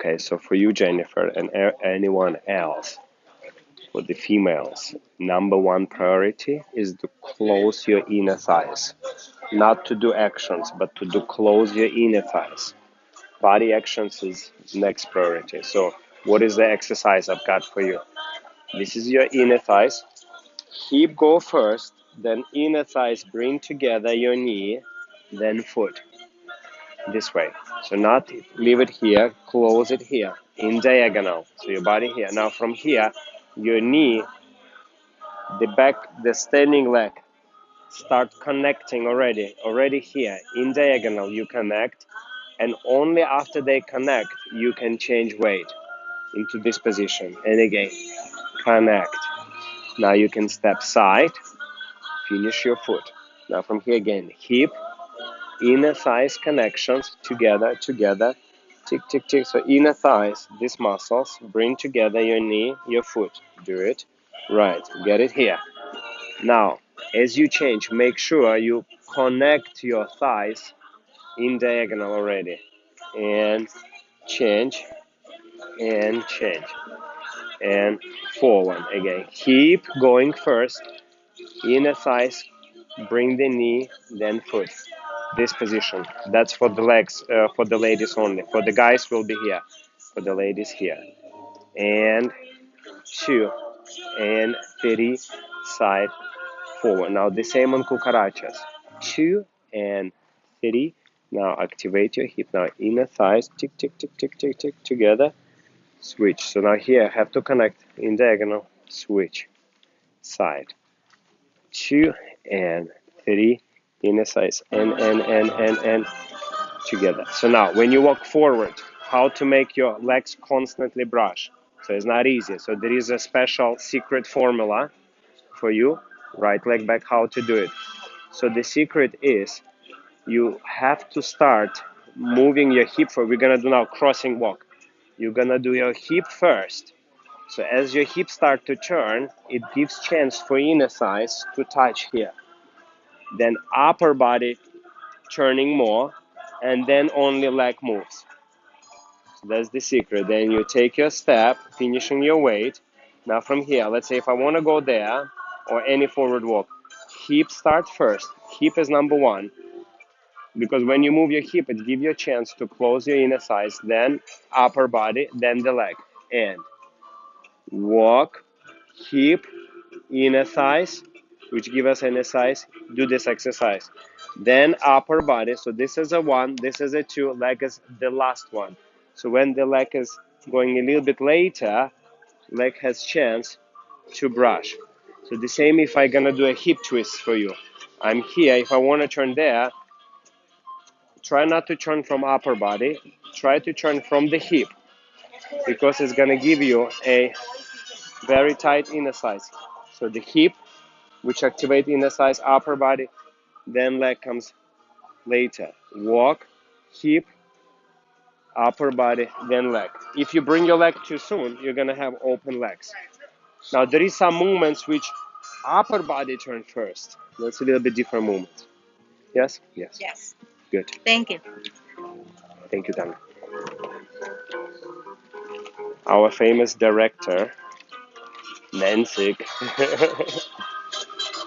Okay, so for you, Jennifer, and anyone else, for the females, number one priority is to close your inner thighs. Not to do actions, but to do close your inner thighs. Body actions is next priority. So what is the exercise I've got for you? This is your inner thighs. Hip go first, then inner thighs bring together your knee, then foot. This way. So not leave it here, close it here, in diagonal. So your body here. Now from here, your knee, the back, the standing leg, start connecting already here, in diagonal you connect, and only after they connect, you can change weight into this position. And again, connect. Now you can step side, finish your foot. Now from here again, hip, inner thighs connections, together, tick, tick, tick. So inner thighs, these muscles, bring together your knee, your foot. Do it. Right, get it here. Now, as you change, make sure you connect your thighs in diagonal already. And change, and change. And forward again. Keep going first. Inner thighs, bring the knee, then foot. This position. That's for the legs, for the ladies only. For the guys will be here. For the ladies here. And 2. And 3. Side, forward. Now the same on cucarachas. 2 and 3. Now activate your hip. Now inner thighs, tick, tick, tick, tick, tick, tick, together. Switch. So now here I have to connect in diagonal. Switch. Side. 2 and 3. Inner thighs. And together. So now when you walk forward, how to make your legs constantly brush. So it's not easy. So there is a special secret formula for you. Right leg back, how to do it. So the secret is you have to start moving your hip forward. We're going to do now crossing walk. You're going to do your hip first. So as your hips start to turn, it gives chance for inner thighs to touch here. Then upper body turning more, and then only leg moves. So that's the secret. Then you take your step, finishing your weight. Now from here, let's say if I want to go there, or any forward walk, hip start first. Hip is number one. Because when you move your hip, it gives you a chance to close your inner thighs, then upper body, then the leg. And walk, hip, inner thighs, which give us inner thighs. Do this exercise. Then upper body. So this is a 1, this is a 2, leg is the last one. So when the leg is going a little bit later, leg has chance to brush. So the same if I'm gonna do a hip twist for you. I'm here, if I wanna turn there, try not to turn from upper body, try to turn from the hip, because it's gonna give you a very tight inner thighs. So the hip, which activate inner thighs, upper body, then leg comes later. Walk, hip, upper body, then leg. If you bring your leg too soon, you're gonna have open legs. Now there is some movements which upper body turn first. That's a little bit different movement. Yes? Yes. Yes. Good. Thank you. Thank you, Dana. Our famous director, Nancy,